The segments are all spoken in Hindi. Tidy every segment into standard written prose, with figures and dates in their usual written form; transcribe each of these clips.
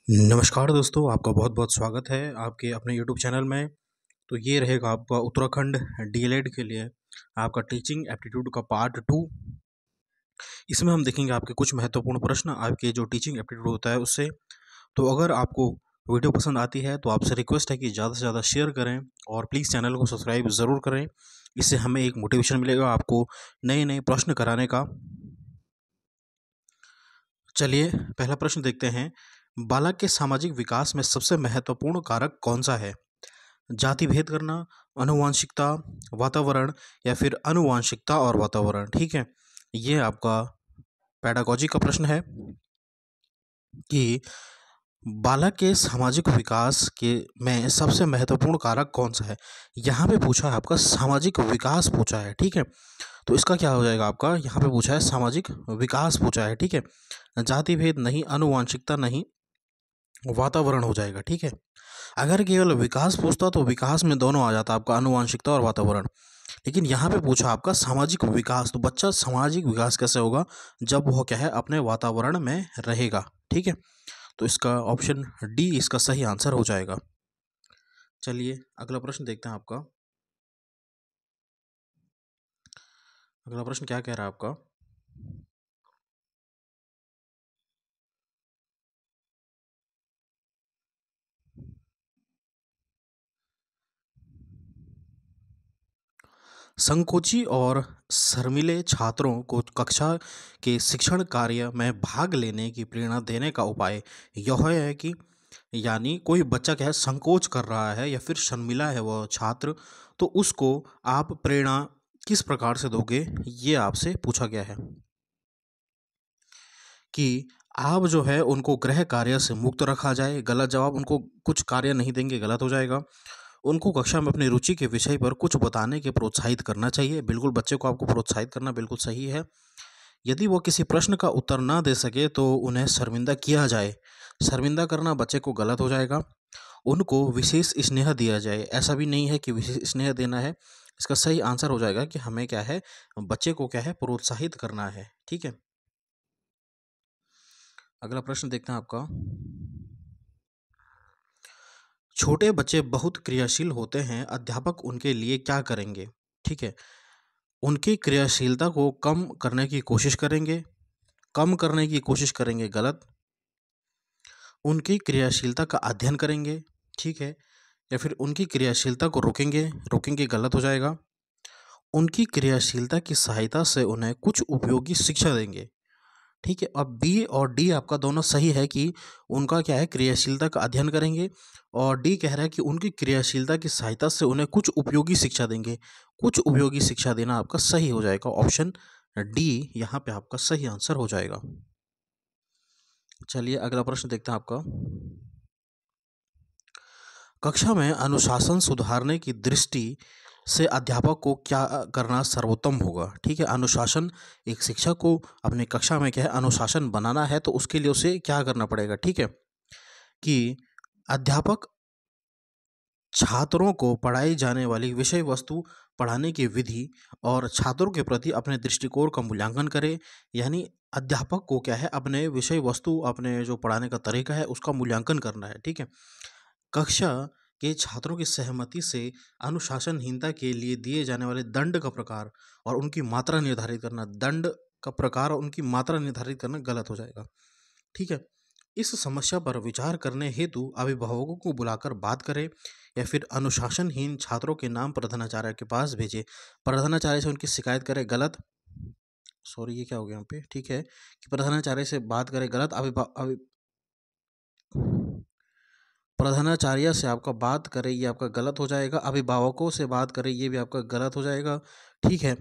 नमस्कार दोस्तों, आपका बहुत-बहुत स्वागत है आपके अपने यूट्यूब चैनल में। तो ये रहेगा आपका उत्तराखंड डीएलएड के लिए आपका टीचिंग एप्टीट्यूड का पार्ट 2। इसमें हम देखेंगे आपके कुछ महत्वपूर्ण प्रश्न आपके जो टीचिंग एप्टीट्यूड होता है उससे। तो अगर आपको वीडियो पसंद आती है तो आपसे रिक्वेस्ट है कि ज़्यादा से ज़्यादा शेयर करें और प्लीज़ चैनल को सब्सक्राइब ज़रूर करें। इससे हमें एक मोटिवेशन मिलेगा आपको नए-नए प्रश्न कराने का। चलिए पहला प्रश्न देखते हैं। बालक के सामाजिक विकास में सबसे महत्वपूर्ण कारक कौन-सा है? जाति भेद करना, आनुवांशिकता, वातावरण या फिर आनुवांशिकता और वातावरण। ठीक है, ये आपका पेडागॉजी का प्रश्न है कि बालक के सामाजिक विकास के में सबसे महत्वपूर्ण कारक कौन सा है। यहाँ पे पूछा है आपका सामाजिक विकास पूछा है। ठीक है, तो इसका क्या हो जाएगा आपका, यहाँ पे पूछा है सामाजिक विकास पूछा है। ठीक है, जाति भेद नहीं, आनुवांशिकता नहीं, वातावरण हो जाएगा। ठीक है, अगर केवल विकास पूछता तो विकास में दोनों आ जाता आपका, आनुवांशिकता और वातावरण। लेकिन यहाँ पे पूछा आपका सामाजिक विकास, तो बच्चा सामाजिक विकास कैसे होगा जब वो क्या है अपने वातावरण में रहेगा। ठीक है, तो इसका ऑप्शन डी इसका सही आंसर हो जाएगा। चलिए अगला प्रश्न देखते हैं आपका। अगला प्रश्न क्या कह रहा है आपका। संकोची और शर्मीले छात्रों को कक्षा के शिक्षण कार्य में भाग लेने की प्रेरणा देने का उपाय यह है कि, यानी कोई बच्चा क्या है संकोच कर रहा है या फिर शर्मिला है वह छात्र, तो उसको आप प्रेरणा किस प्रकार से दोगे, ये आपसे पूछा गया है। कि आप जो है उनको गृह कार्य से मुक्त रखा जाए, गलत जवाब, उनको कुछ कार्य नहीं देंगे गलत हो जाएगा। उनको कक्षा में अपनी रुचि के विषय पर कुछ बताने के प्रोत्साहित करना चाहिए, बिल्कुल बच्चे को आपको प्रोत्साहित करना बिल्कुल सही है। यदि वो किसी प्रश्न का उत्तर ना दे सके तो उन्हें शर्मिंदा किया जाए, शर्मिंदा करना बच्चे को गलत हो जाएगा। उनको विशेष स्नेह दिया जाए, ऐसा भी नहीं है कि विशेष स्नेह देना है, इसका सही आंसर हो जाएगा कि हमें क्या है बच्चे को क्या है प्रोत्साहित करना है। ठीक है, अगला प्रश्न देखते हैं आपका। छोटे बच्चे बहुत क्रियाशील होते हैं, अध्यापक उनके लिए क्या करेंगे। ठीक है, उनकी क्रियाशीलता को कम करने की कोशिश करेंगे, कम करने की कोशिश करेंगे गलत। उनकी क्रियाशीलता का अध्ययन करेंगे, ठीक है, या फिर उनकी क्रियाशीलता को रोकेंगे, रोकेंगे गलत हो जाएगा। उनकी क्रियाशीलता की सहायता से उन्हें कुछ उपयोगी शिक्षा देंगे। ठीक है, अब बी और डी आपका दोनों सही है कि उनका क्या है क्रियाशीलता का अध्ययन करेंगे, और डी कह रहा है कि उनकी क्रियाशीलता की सहायता से उन्हें कुछ उपयोगी शिक्षा देंगे। कुछ उपयोगी शिक्षा देना आपका सही हो जाएगा, ऑप्शन डी यहाँ पे आपका सही आंसर हो जाएगा। चलिए अगला प्रश्न देखते हैं आपका। कक्षा में अनुशासन सुधारने की दृष्टि से अध्यापक को क्या करना सर्वोत्तम होगा। ठीक है, अनुशासन, एक शिक्षक को अपने कक्षा में क्या है अनुशासन बनाना है, तो उसके लिए उसे क्या करना पड़ेगा। ठीक है, कि अध्यापक छात्रों को पढ़ाई जाने वाली विषय वस्तु, पढ़ाने की विधि और छात्रों के प्रति अपने दृष्टिकोण का मूल्यांकन करे। यानी अध्यापक को क्या है अपने विषय वस्तु, अपने जो पढ़ाने का तरीका है उसका मूल्यांकन करना है। ठीक है, कक्षा के छात्रों की सहमति से अनुशासनहीनता के लिए दिए जाने वाले दंड का प्रकार और उनकी मात्रा निर्धारित करना, दंड का प्रकार और उनकी मात्रा निर्धारित करना गलत हो जाएगा। ठीक है, इस समस्या पर विचार करने हेतु अभिभावकों को बुलाकर बात करें या फिर अनुशासनहीन छात्रों के नाम प्रधानाचार्य के पास भेजें, प्रधानाचार्य से उनकी शिकायत करें गलत। सॉरी, ये क्या हो गया यहाँ पे। ठीक है, कि प्रधानाचार्य से बात करें गलत, प्रधानाचार्य से आपका बात करें ये आपका गलत हो जाएगा, अभिभावकों से बात करें ये भी आपका गलत हो जाएगा। ठीक है,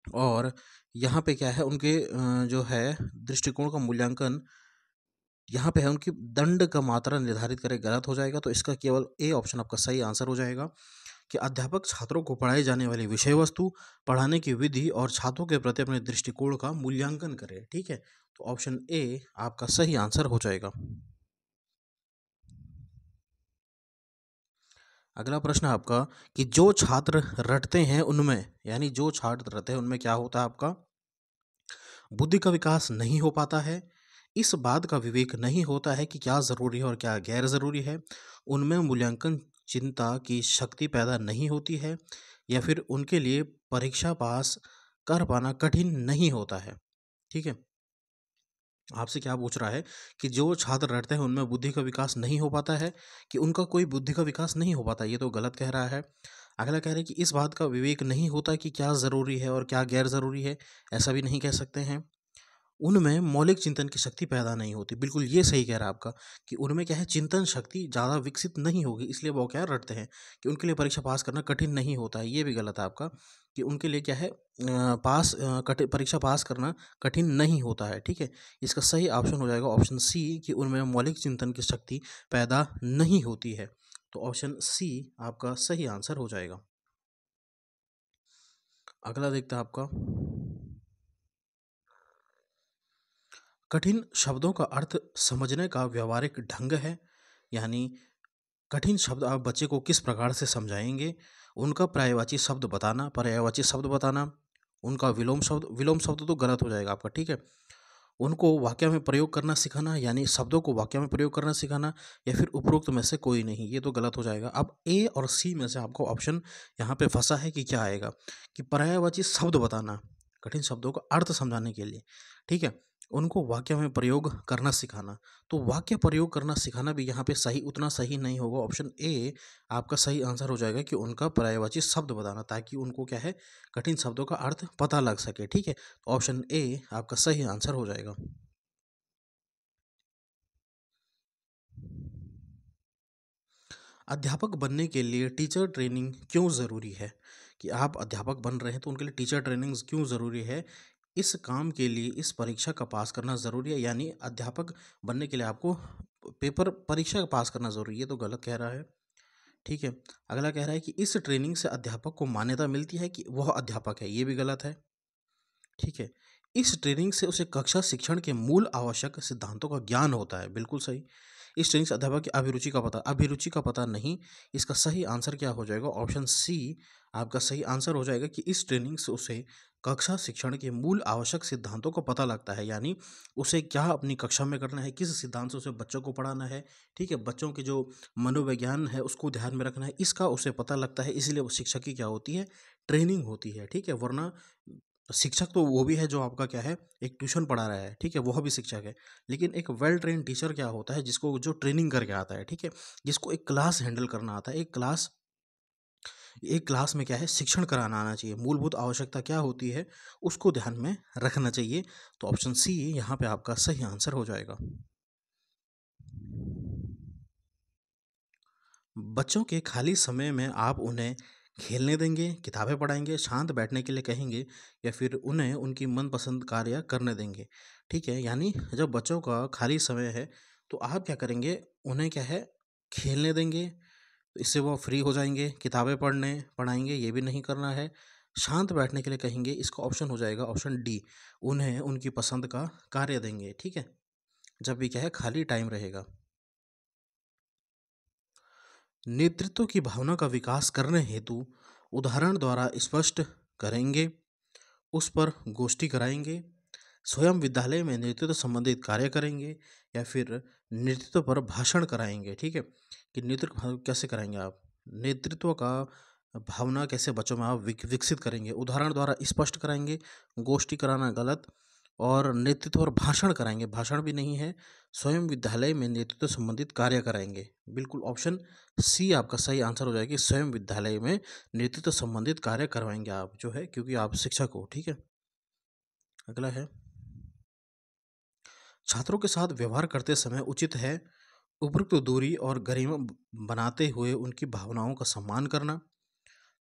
और यहाँ पे क्या है उनके जो है दृष्टिकोण का मूल्यांकन, यहाँ पे है उनकी दंड का मात्रा निर्धारित करें गलत हो जाएगा। तो इसका केवल ए ऑप्शन आपका सही आंसर हो जाएगा कि अध्यापक छात्रों को पढ़ाई जाने वाली विषय वस्तु, पढ़ाने की विधि और छात्रों के प्रति अपने दृष्टिकोण का मूल्यांकन करे। ठीक है, तो ऑप्शन ए आपका सही आंसर हो जाएगा। अगला प्रश्न है आपका कि जो छात्र रटते हैं उनमें, यानी जो छात्र रटते हैं उनमें क्या होता है आपका, बुद्धि का विकास नहीं हो पाता है, इस बात का विवेक नहीं होता है कि क्या ज़रूरी है और क्या गैर ज़रूरी है। उनमें मूल्यांकन चिंता की शक्ति पैदा नहीं होती है, या फिर उनके लिए परीक्षा पास कर पाना कठिन नहीं होता है। ठीक है। आपसे क्या पूछ रहा है कि जो छात्र रटते हैं उनमें बुद्धि का विकास नहीं हो पाता है, कि उनका कोई बुद्धि का विकास नहीं हो पाता, ये तो गलत कह रहा है। अगला कह रहे हैं कि इस बात का विवेक नहीं होता कि क्या ज़रूरी है और क्या गैर ज़रूरी है, ऐसा भी नहीं कह सकते हैं। उनमें मौलिक चिंतन की शक्ति पैदा नहीं होती, बिल्कुल ये सही कह रहा है आपका, कि उनमें क्या है, चिंतन शक्ति ज़्यादा विकसित नहीं होगी, इसलिए वो क्या रटते हैं, कि उनके लिए परीक्षा पास करना कठिन नहीं होता है, ये भी गलत है आपका, कि उनके लिए क्या है, परीक्षा पास करना कठिन नहीं होता है। ठीक है। इसका सही ऑप्शन हो जाएगा ऑप्शन सी, कि उनमें मौलिक चिंतन की शक्ति पैदा नहीं होती है। तो ऑप्शन सी आपका सही आंसर हो जाएगा। अगला देखते हैं आपका, कठिन शब्दों का अर्थ समझने का व्यवहारिक ढंग है। यानी कठिन शब्द आप बच्चे को किस प्रकार से समझाएंगे, उनका पर्यायवाची शब्द बताना, पर्यायवाची शब्द बताना, उनका विलोम शब्द तो गलत हो जाएगा आपका। ठीक है। उनको वाक्य में प्रयोग करना सिखाना, यानी शब्दों को वाक्य में प्रयोग करना सिखाना, या फिर उपरोक्त में से कोई नहीं, ये तो गलत हो जाएगा। अब ए और सी में से आपको ऑप्शन यहाँ पे फंसा है कि क्या आएगा, कि पर्यायवाची शब्द बताना, कठिन शब्दों का अर्थ समझाने के लिए। ठीक है। उनको वाक्य में प्रयोग करना सिखाना, तो वाक्य प्रयोग करना सिखाना भी यहाँ पे सही, उतना सही नहीं होगा। ऑप्शन ए आपका सही आंसर हो जाएगा, कि उनका पर्यायवाची शब्द बताना, ताकि उनको क्या है, कठिन शब्दों का अर्थ पता लग सके। ठीक है। तो ऑप्शन ए आपका सही आंसर हो जाएगा। अध्यापक बनने के लिए टीचर ट्रेनिंग क्यों ज़रूरी है, कि आप अध्यापक बन रहे हैं तो उनके लिए टीचर ट्रेनिंग क्यों ज़रूरी है, इस काम के लिए इस परीक्षा का पास करना ज़रूरी है, यानी अध्यापक बनने के लिए आपको पेपर परीक्षा का पास करना ज़रूरी है, ये तो गलत कह रहा है। ठीक है। अगला कह रहा है कि इस ट्रेनिंग से अध्यापक को मान्यता मिलती है कि वह अध्यापक है, ये भी गलत है। ठीक है। इस ट्रेनिंग से उसे कक्षा शिक्षण के मूल आवश्यक सिद्धांतों का ज्ञान होता है, बिल्कुल सही। इस ट्रेनिंग से अध्यापक की अभिरुचि का पता नहीं, इसका सही आंसर क्या हो जाएगा, ऑप्शन सी आपका सही आंसर हो जाएगा, कि इस ट्रेनिंग से उसे कक्षा शिक्षण के मूल आवश्यक सिद्धांतों का पता लगता है, यानी उसे क्या अपनी कक्षा में करना है, किस सिद्धांत से उसे बच्चों को पढ़ाना है। ठीक है। बच्चों के जो मनोविज्ञान है उसको ध्यान में रखना है, इसका उसे पता लगता है, इसलिए वो शिक्षक की क्या होती है, ट्रेनिंग होती है। ठीक है। वरना शिक्षक तो वो भी है जो आपका क्या है, एक ट्यूशन पढ़ा रहा है। ठीक है। वह भी शिक्षक है, लेकिन एक वेल ट्रेन टीचर क्या होता है, जिसको जो ट्रेनिंग करके आता है। ठीक है। जिसको एक क्लास हैंडल करना आता है, एक क्लास में क्या है, शिक्षण कराना आना चाहिए, मूलभूत आवश्यकता क्या होती है उसको ध्यान में रखना चाहिए। तो ऑप्शन सी यहाँ पे आपका सही आंसर हो जाएगा। बच्चों के खाली समय में आप उन्हें खेलने देंगे, किताबें पढ़ाएंगे, शांत बैठने के लिए कहेंगे, या फिर उन्हें उनकी मनपसंद कार्य करने देंगे। ठीक है। यानी जब बच्चों का खाली समय है तो आप क्या करेंगे, उन्हें क्या है, खेलने देंगे, तो इससे वो फ्री हो जाएंगे, किताबें पढ़ाएंगे, ये भी नहीं करना है, शांत बैठने के लिए कहेंगे, इसका ऑप्शन हो जाएगा ऑप्शन डी, उन्हें उनकी पसंद का कार्य देंगे। ठीक है। जब भी क्या है, खाली टाइम रहेगा। नेतृत्व की भावना का विकास करने हेतु उदाहरण द्वारा स्पष्ट करेंगे, उस पर गोष्ठी कराएंगे, स्वयं विद्यालय में नेतृत्व संबंधित कार्य करेंगे, या फिर नेतृत्व पर भाषण कराएंगे। ठीक है। कि नेतृत्व कैसे कराएंगे आप, नेतृत्व का भावना कैसे बच्चों में आप विकसित करेंगे, उदाहरण द्वारा स्पष्ट कराएंगे, गोष्ठी कराना गलत, और नेतृत्व और भाषण कराएंगे, भाषण भी नहीं है, स्वयं विद्यालय में नेतृत्व संबंधित कार्य कराएंगे, बिल्कुल ऑप्शन सी आपका सही आंसर हो जाएगा, कि स्वयं विद्यालय में नेतृत्व संबंधित कार्य करवाएंगे आप, जो है, क्योंकि आप शिक्षक हो। ठीक है। अगला है, छात्रों के साथ व्यवहार करते समय उचित है उपयुक्त दूरी और गरिमा बनाते हुए उनकी भावनाओं का सम्मान करना,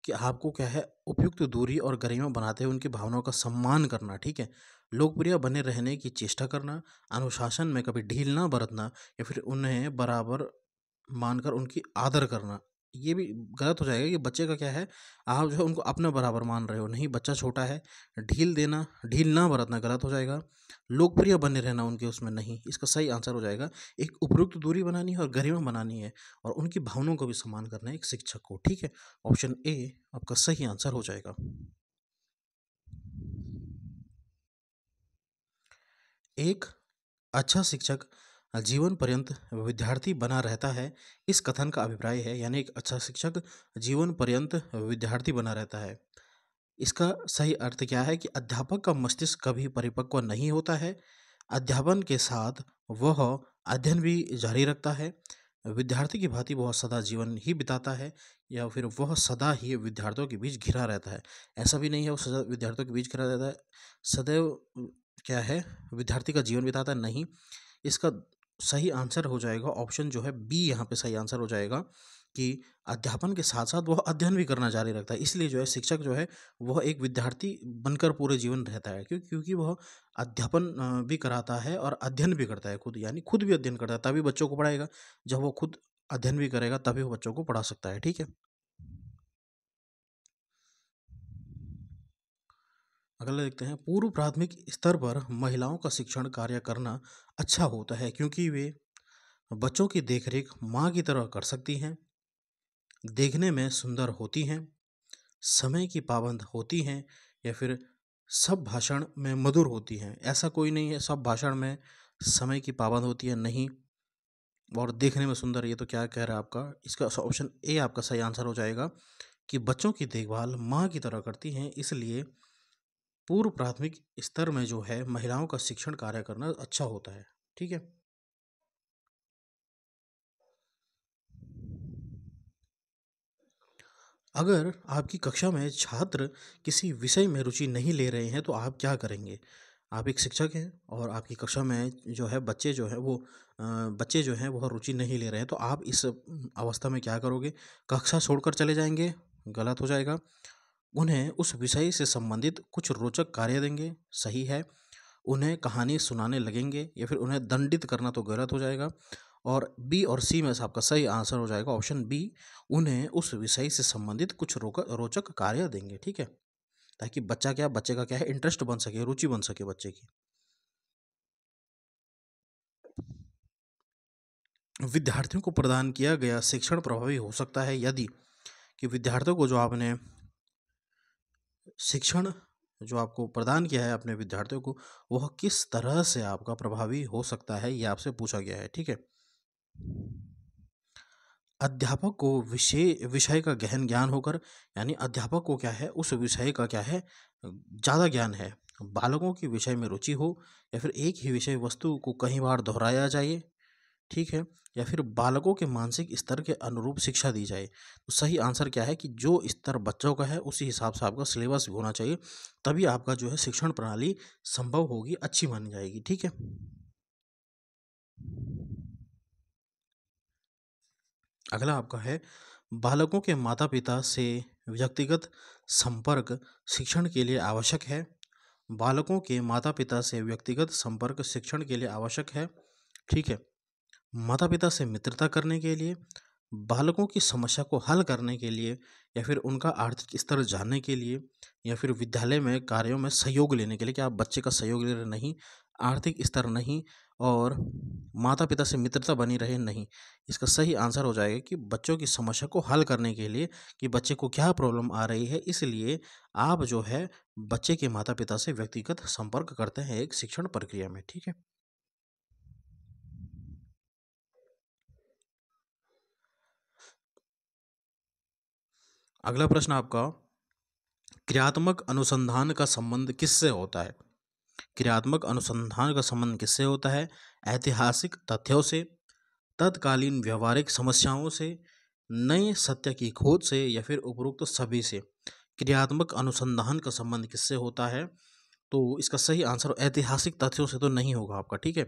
कि आपको क्या है, उपयुक्त दूरी और गरिमा बनाते हुए उनकी भावनाओं का सम्मान करना। ठीक है। लोकप्रिय बने रहने की चेष्टा करना, अनुशासन में कभी ढील ना बरतना, या फिर उन्हें बराबर मानकर उनकी आदर करना, ये भी गलत हो जाएगा, कि बच्चे का क्या है, आप जो है उनको अपने बराबर मान रहे हो, नहीं, बच्चा छोटा है। ढील ना बरतना गलत हो जाएगा। लोकप्रिय बने रहना उनके उसमें नहीं, इसका सही आंसर हो जाएगा, एक उपयुक्त दूरी बनानी है और गरिमा बनानी है, और उनकी भावनाओं को भी सम्मान करना है एक शिक्षक को। ठीक है। ऑप्शन ए आपका सही आंसर हो जाएगा। एक अच्छा शिक्षक जीवन पर्यंत विद्यार्थी बना रहता है, इस कथन का अभिप्राय है, यानी एक अच्छा शिक्षक जीवन पर्यंत विद्यार्थी बना रहता है। इसका सही अर्थ क्या है कि अध्यापक का मस्तिष्क कभी परिपक्व नहीं होता है। अध्यापन के साथ वह अध्ययन भी जारी रखता है। विद्यार्थी की भांति वह सदा जीवन ही बिताता है, या फिर वह सदा ही विद्यार्थियों के बीच घिरा रहता है। ऐसा भी नहीं है वो सदा विद्यार्थियों के बीच घिरा रहता है, सदैव क्या है, विद्यार्थी का जीवन बिताता है, नहीं। इसका सही आंसर हो जाएगा ऑप्शन जो है बी, यहाँ पे सही आंसर हो जाएगा कि अध्यापन के साथ साथ वह अध्ययन भी करना जारी रखता है। इसलिए जो है शिक्षक जो है वह एक विद्यार्थी बनकर पूरे जीवन रहता है, क्योंकि वह अध्यापन भी कराता है और अध्ययन भी करता है खुद, यानी खुद भी अध्ययन करता है, तभी बच्चों को पढ़ाएगा। जब वो खुद अध्ययन भी करेगा तभी वो बच्चों को पढ़ा सकता है। ठीक है, अगला देखते हैं। पूर्व प्राथमिक स्तर पर महिलाओं का शिक्षण कार्य करना अच्छा होता है, क्योंकि वे बच्चों की देखरेख माँ की तरह कर सकती हैं, देखने में सुंदर होती हैं, समय की पाबंद होती हैं, या फिर सब भाषण में मधुर होती हैं। ऐसा कोई नहीं है सब भाषण में समय की पाबंद होती है, नहीं। और देखने में सुंदर, ये तो क्या कह रहा है आपका, इसका ऑप्शन ए आपका सही आंसर हो जाएगा कि बच्चों की देखभाल माँ की तरह करती हैं। इसलिए पूर्व प्राथमिक स्तर में जो है महिलाओं का शिक्षण कार्य करना अच्छा होता है। ठीक है, अगर आपकी कक्षा में छात्र किसी विषय में रुचि नहीं ले रहे हैं तो आप क्या करेंगे? आप एक शिक्षक हैं और आपकी कक्षा में जो है बच्चे जो हैं वो बच्चे जो हैं वह रुचि नहीं ले रहे हैं, तो आप इस अवस्था में क्या करोगे? कक्षा छोड़कर चले जाएंगे? गलत हो जाएगा। उन्हें उस विषय से संबंधित कुछ रोचक कार्य देंगे, सही है। उन्हें कहानी सुनाने लगेंगे, या फिर उन्हें दंडित करना, तो गलत हो जाएगा। और बी और सी में से आपका सही आंसर हो जाएगा ऑप्शन बी, उन्हें उस विषय से संबंधित कुछ रोचक कार्य देंगे। ठीक है, ताकि बच्चे का क्या है, इंटरेस्ट बन सके, रुचि बन सके बच्चे की। विद्यार्थियों को प्रदान किया गया शिक्षण प्रभावी हो सकता है यदि, कि विद्यार्थियों को जो आपने शिक्षण जो आपको प्रदान किया है अपने विद्यार्थियों को, वह किस तरह से आपका प्रभावी हो सकता है, ये आपसे पूछा गया है। ठीक है, अध्यापक को विषय विषय का गहन ज्ञान होकर, यानी अध्यापक को क्या है, उस विषय का क्या है, ज़्यादा ज्ञान है। बालकों की विषय में रुचि हो, या फिर एक ही विषय वस्तु को कई बार दोहराया जाए, ठीक है, या फिर बालकों के मानसिक स्तर के अनुरूप शिक्षा दी जाए। तो सही आंसर क्या है कि जो स्तर बच्चों का है उसी हिसाब से आपका सिलेबस भी होना चाहिए, तभी आपका जो है शिक्षण प्रणाली संभव होगी, अच्छी मानी जाएगी। ठीक है, अगला आपका है, बालकों के माता पिता से व्यक्तिगत संपर्क शिक्षण के लिए आवश्यक है। बालकों के माता पिता से व्यक्तिगत संपर्क शिक्षण के लिए आवश्यक है। ठीक है, माता पिता से मित्रता करने के लिए, बालकों की समस्या को हल करने के लिए, या फिर उनका आर्थिक स्तर जानने के लिए, या फिर विद्यालय में कार्यों में सहयोग लेने के लिए, कि आप बच्चे का सहयोग ले रहे, नहीं। आर्थिक स्तर, नहीं। और माता पिता से मित्रता बनी रहे, नहीं। इसका सही आंसर हो जाएगा कि बच्चों की समस्या को हल करने के लिए, कि बच्चे को क्या प्रॉब्लम आ रही है, इसलिए आप जो है बच्चे के माता पिता से व्यक्तिगत संपर्क करते हैं एक शिक्षण प्रक्रिया में। ठीक है, अगला प्रश्न आपका, क्रियात्मक अनुसंधान का संबंध किससे होता है? क्रियात्मक अनुसंधान का संबंध किससे होता है? ऐतिहासिक तथ्यों से, तत्कालीन व्यवहारिक समस्याओं से, नए सत्य की खोज से, या फिर उपरोक्त सभी से। क्रियात्मक अनुसंधान का संबंध किससे होता है? तो इसका सही आंसर ऐतिहासिक तथ्यों से तो नहीं होगा आपका। ठीक है,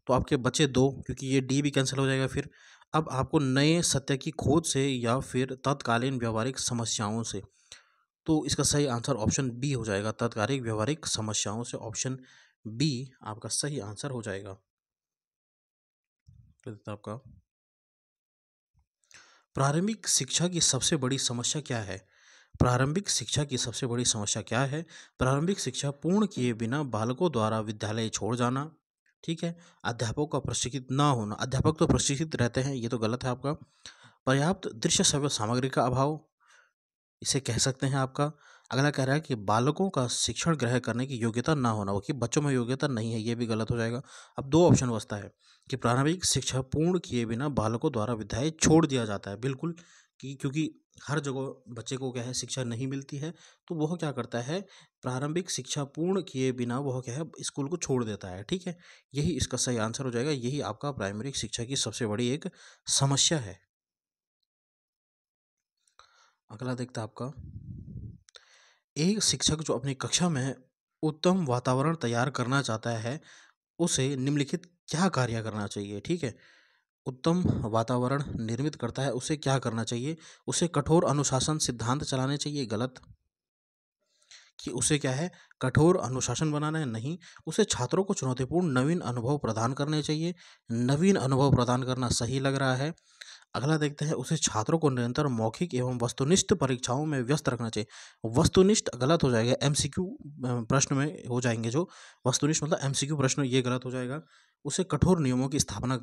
तो आपके बचे दो, क्योंकि ये डी भी कैंसिल हो जाएगा। फिर अब आपको नए सत्य की खोज से या फिर तत्कालीन व्यवहारिक समस्याओं से, तो इसका सही आंसर ऑप्शन बी हो जाएगा, तत्कालिक व्यवहारिक समस्याओं से। ऑप्शन बी आपका सही आंसर हो जाएगा। तो आपका प्रारंभिक शिक्षा की सबसे बड़ी समस्या क्या है? प्रारंभिक शिक्षा की सबसे बड़ी समस्या क्या है? प्रारंभिक शिक्षा पूर्ण किए बिना बालकों द्वारा विद्यालय छोड़ जाना। ठीक है, अध्यापकों का प्रशिक्षित ना होना। अध्यापक तो प्रशिक्षित रहते हैं, ये तो गलत है आपका। पर्याप्त दृश्य श्रव्य सामग्री का अभाव, इसे कह सकते हैं आपका। अगला कह रहा है कि बालकों का शिक्षण ग्रहण करने की योग्यता ना होना, वो कि बच्चों में योग्यता नहीं है, ये भी गलत हो जाएगा। अब दो ऑप्शन बचता है कि प्रारंभिक शिक्षा पूर्ण किए बिना बालकों द्वारा विद्यालय छोड़ दिया जाता है। बिल्कुल, कि क्योंकि हर जगह बच्चे को क्या है शिक्षा नहीं मिलती है, तो वह क्या करता है, प्रारंभिक शिक्षा पूर्ण किए बिना वह क्या है स्कूल को छोड़ देता है। ठीक है, यही इसका सही आंसर हो जाएगा। यही आपका प्राइमरी शिक्षा की सबसे बड़ी एक समस्या है। अगला देखता है आपका, एक शिक्षक जो अपनी कक्षा में उत्तम वातावरण तैयार करना चाहता है, उसे निम्नलिखित क्या कार्य करना चाहिए। ठीक है, उत्तम वातावरण निर्मित करता है, उसे क्या करना चाहिए, उसे कठोर अनुशासन सिद्धांत चलाने चाहिए, गलत। कि उसे क्या है कठोर अनुशासन बनाना है, नहीं। उसे छात्रों को चुनौतीपूर्ण नवीन अनुभव प्रदान करने चाहिए, नवीन अनुभव प्रदान करना सही लग रहा है। अगला देखते हैं, उसे छात्रों को निरंतर मौखिक एवं वस्तुनिष्ठ परीक्षाओं में व्यस्त रखना चाहिए। वस्तुनिष्ठ गलत हो जाएगा, एमसीक्यू प्रश्न में हो जाएंगे जो वस्तुनिष्ठ मतलब एमसीक्यू प्रश्न, ये गलत हो जाएगा। उसे कठोर नियमों की स्थापना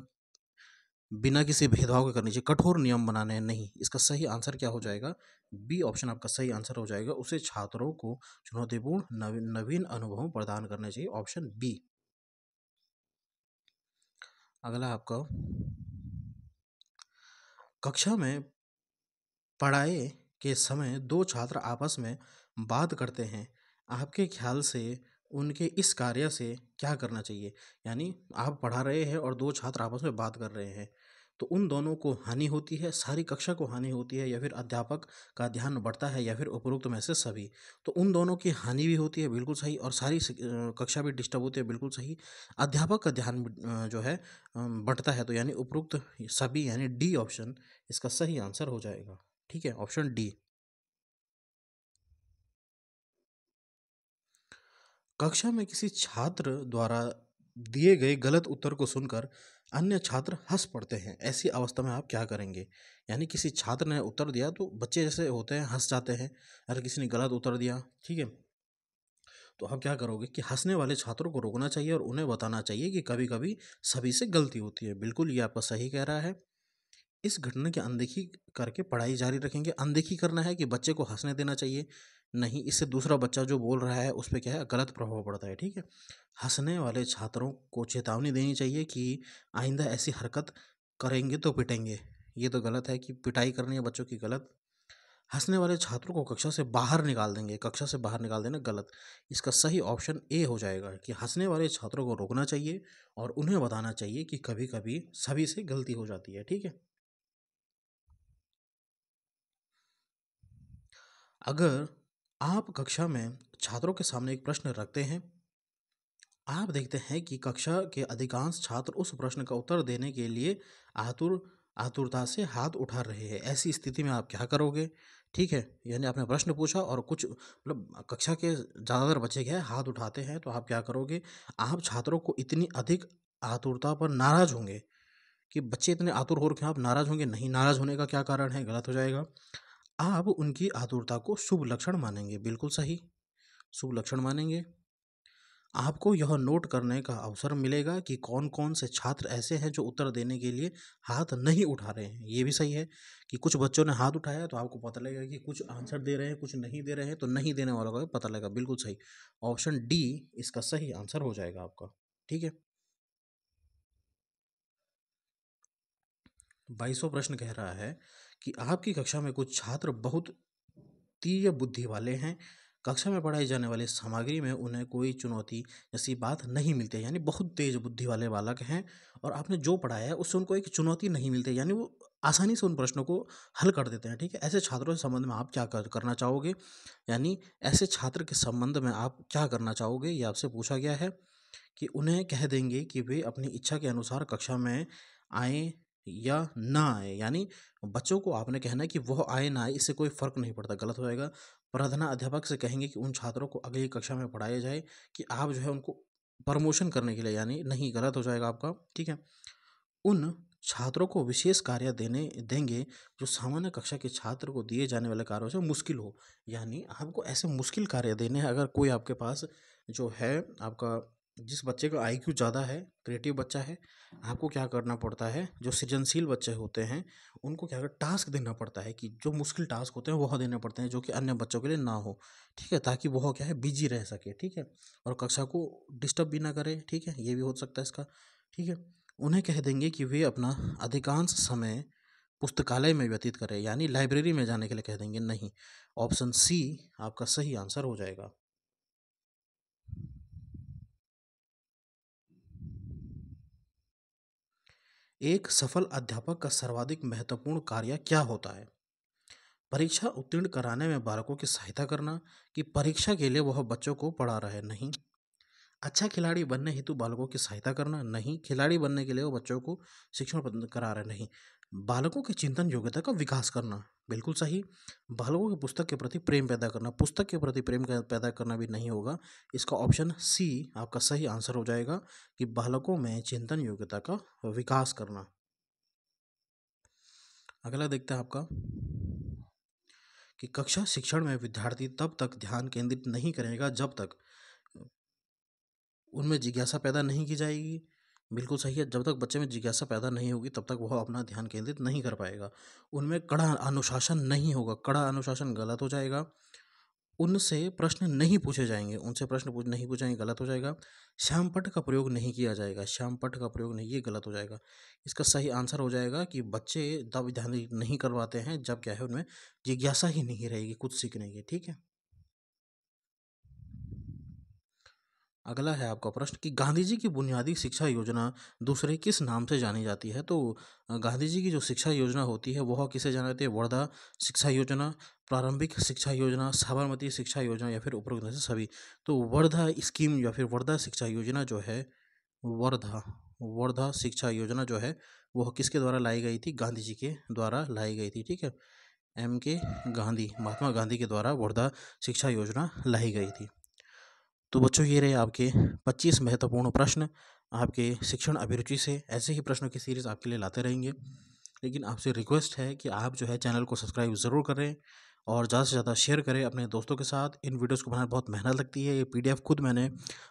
बिना किसी भेदभाव के करनी चाहिए, कठोर नियम बनाने हैं, नहीं। इसका सही आंसर क्या हो जाएगा, बी ऑप्शन आपका सही आंसर हो जाएगा। उसे छात्रों को चुनौतीपूर्ण नवीन नवीन अनुभव प्रदान करने चाहिए, ऑप्शन बी। अगला आपका, कक्षा में पढ़ाई के समय दो छात्र आपस में बात करते हैं, आपके ख्याल से उनके इस कार्य से क्या करना चाहिए। यानी आप पढ़ा रहे हैं और दो छात्र आपस में बात कर रहे हैं, तो उन दोनों को हानि होती है, सारी कक्षा को हानि होती है, या फिर अध्यापक का ध्यान बढ़ता है, या फिर उपरोक्त में से सभी। तो उन दोनों की हानि भी होती है, बिल्कुल सही, और सारी कक्षा भी डिस्टर्ब होती है, बिल्कुल सही। अध्यापक का ध्यान जो है बढ़ता है, तो यानी उपरोक्त सभी, यानी डी ऑप्शन इसका सही आंसर हो जाएगा। ठीक है, ऑप्शन डी। कक्षा में किसी छात्र द्वारा दिए गए गलत उत्तर को सुनकर अन्य छात्र हंस पड़ते हैं, ऐसी अवस्था में आप क्या करेंगे। यानी किसी छात्र ने उत्तर दिया तो बच्चे जैसे होते हैं हंस जाते हैं, अगर किसी ने गलत उत्तर दिया, ठीक है, तो आप क्या करोगे कि हंसने वाले छात्रों को रोकना चाहिए और उन्हें बताना चाहिए कि कभी कभी सभी से गलती होती है। बिल्कुल, ये आपका सही कह रहा है। इस घटना की अनदेखी करके पढ़ाई जारी रखेंगे। अनदेखी करना है कि बच्चे को हंसने देना चाहिए, नहीं। इससे दूसरा बच्चा जो बोल रहा है उस पे क्या है गलत प्रभाव पड़ता है। ठीक है, हंसने वाले छात्रों को चेतावनी देनी चाहिए कि आइंदा ऐसी हरकत करेंगे तो पिटेंगे। ये तो गलत है कि पिटाई करनी है बच्चों की, गलत। हंसने वाले छात्रों को कक्षा से बाहर निकाल देंगे, कक्षा से बाहर निकाल देना, गलत। इसका सही ऑप्शन ए हो जाएगा कि हंसने वाले छात्रों को रोकना चाहिए और उन्हें बताना चाहिए कि कभी कभी सभी से गलती हो जाती है। ठीक है, अगर आप कक्षा में छात्रों के सामने एक प्रश्न रखते हैं, आप देखते हैं कि कक्षा के अधिकांश छात्र उस प्रश्न का उत्तर देने के लिए आतुरता से हाथ उठा रहे हैं, ऐसी स्थिति में आप क्या करोगे। ठीक है, यानी आपने प्रश्न पूछा और कुछ मतलब कक्षा के ज़्यादातर बच्चे क्या है हाथ उठाते हैं, तो आप क्या करोगे, आप छात्रों को इतनी अधिक आतुरता पर नाराज होंगे कि बच्चे इतने आतुर हो रखे हैं, आप नाराज होंगे, नहीं। नाराज होने का क्या कारण है, गलत हो जाएगा। आप उनकी आतुरता को शुभ लक्षण मानेंगे, बिल्कुल सही, शुभ लक्षण मानेंगे। आपको यह नोट करने का अवसर मिलेगा कि कौन-कौन से छात्र ऐसे हैं जो उत्तर देने के लिए हाथ नहीं उठा रहे हैं। ये भी सही है कि कुछ बच्चों ने हाथ उठाया तो आपको पता लगेगा कि कुछ आंसर दे रहे हैं, कुछ नहीं दे रहे हैं, तो नहीं देने वालों का भी पता लगेगा, बिल्कुल सही। ऑप्शन डी इसका सही आंसर हो जाएगा आपका। ठीक है, 22वां प्रश्न कह रहा है कि आपकी कक्षा में कुछ छात्र बहुत तीव्र बुद्धि वाले हैं। कक्षा में पढ़ाई जाने वाली सामग्री में उन्हें कोई चुनौती जैसी बात नहीं मिलती है, यानी बहुत तेज बुद्धि वाले बालक हैं और आपने जो पढ़ाया है उससे उनको एक चुनौती नहीं मिलती, यानी वो आसानी से उन प्रश्नों को हल कर देते हैं। ठीक है, ऐसे छात्रों के संबंध में आप क्या करना चाहोगे, यानी ऐसे छात्र के संबंध में आप क्या करना चाहोगे, ये आपसे पूछा गया है। कि उन्हें कह देंगे कि वे अपनी इच्छा के अनुसार कक्षा में आएँ या ना आएँ, यानी बच्चों को आपने कहना है कि वह आए ना आए इससे कोई फ़र्क नहीं पड़ता, गलत हो जाएगा। प्रधान अध्यापक से कहेंगे कि उन छात्रों को अगली कक्षा में पढ़ाया जाए, कि आप जो है उनको प्रमोशन करने के लिए, यानी नहीं, गलत हो जाएगा आपका। ठीक है, उन छात्रों को विशेष कार्य देने देंगे जो सामान्य कक्षा के छात्र को दिए जाने वाले कार्यों से मुश्किल हो, यानी आपको ऐसे मुश्किल कार्य देने हैं। अगर कोई आपके पास जो है आपका जिस बच्चे का आईक्यू ज़्यादा है, क्रिएटिव बच्चा है, आपको क्या करना पड़ता है, जो सृजनशील बच्चे होते हैं उनको क्या टास्क देना पड़ता है कि जो मुश्किल टास्क होते हैं वह देने पड़ते हैं जो कि अन्य बच्चों के लिए ना हो, ठीक है, ताकि वह क्या है बिजी रह सके, ठीक है, और कक्षा को डिस्टर्ब भी ना करे, ठीक है, ये भी हो सकता है इसका, ठीक है। उन्हें कह देंगे कि वे अपना अधिकांश समय पुस्तकालय में व्यतीत करें, यानी लाइब्रेरी में जाने के लिए कह देंगे नहीं। ऑप्शन सी आपका सही आंसर हो जाएगा। एक सफल अध्यापक का सर्वाधिक महत्वपूर्ण कार्य क्या होता है? परीक्षा उत्तीर्ण कराने में बालकों की सहायता करना, कि परीक्षा के लिए वह बच्चों को पढ़ा रहे? नहीं। अच्छा खिलाड़ी बनने हेतु बालकों की सहायता करना? नहीं। खिलाड़ी बनने के लिए वो बच्चों को शिक्षण प्रदान करा रहे? नहीं। बालकों की चिंतन योग्यता का विकास करना? बिल्कुल सही। बालकों की पुस्तक के प्रति प्रेम पैदा करना? पुस्तक के प्रति प्रेम पैदा करना भी नहीं होगा। इसका ऑप्शन सी आपका सही आंसर हो जाएगा कि बालकों में चिंतन योग्यता का विकास करना। अगला देखते हैं आपका कि कक्षा शिक्षण में विद्यार्थी तब तक ध्यान केंद्रित नहीं करेगा जब तक उनमें जिज्ञासा पैदा नहीं की जाएगी। बिल्कुल सही है, जब तक बच्चे में जिज्ञासा पैदा नहीं होगी तब तक वह अपना ध्यान केंद्रित नहीं कर पाएगा। उनमें कड़ा अनुशासन नहीं होगा, कड़ा अनुशासन गलत हो जाएगा। उनसे प्रश्न नहीं पूछे जाएंगे, उनसे प्रश्न नहीं पूछेंगे, गलत हो जाएगा। श्यामपट्ट का प्रयोग नहीं किया जाएगा, श्यामपट्ट का प्रयोग नहीं, ये गलत हो जाएगा। इसका सही आंसर हो जाएगा कि बच्चे तब ध्यान नहीं करवाते हैं जब क्या है उनमें जिज्ञासा ही नहीं रहेगी कुछ सीखने की, ठीक है। अगला है आपका प्रश्न कि गांधी जी की बुनियादी शिक्षा योजना दूसरे किस नाम से जानी जाती है? तो गांधी जी की जो शिक्षा योजना होती है वह किसे जानी जाती है? वर्धा शिक्षा योजना, प्रारंभिक शिक्षा योजना, साबरमती शिक्षा योजना, या फिर उपरोक्त में से सभी। तो वर्धा स्कीम या फिर वर्धा शिक्षा योजना जो है, वर्धा वर्धा शिक्षा योजना जो है वह किसके द्वारा लाई गई थी? गांधी जी के द्वारा लाई गई थी, ठीक है। एम के गांधी, महात्मा गांधी के द्वारा वर्धा शिक्षा योजना लाई गई थी। तो बच्चों ये रहे आपके 25 महत्वपूर्ण प्रश्न आपके शिक्षण अभिरुचि से। ऐसे ही प्रश्नों की सीरीज़ आपके लिए लाते रहेंगे, लेकिन आपसे रिक्वेस्ट है कि आप जो है चैनल को सब्सक्राइब ज़रूर करें और ज़्यादा से ज़्यादा शेयर करें अपने दोस्तों के साथ। इन वीडियोस को बनाना बहुत मेहनत लगती है, ये पीडीएफ खुद मैंने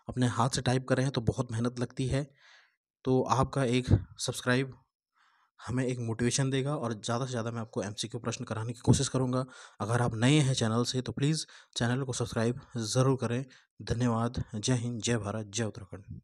अपने हाथ से टाइप करे हैं तो बहुत मेहनत लगती है। तो आपका एक सब्सक्राइब हमें एक मोटिवेशन देगा और ज़्यादा से ज़्यादा मैं आपको एमसीक्यू प्रश्न कराने की कोशिश करूँगा। अगर आप नए हैं चैनल से तो प्लीज़ चैनल को सब्सक्राइब ज़रूर करें। धन्यवाद। जय हिंद, जय भारत, जय उत्तराखंड।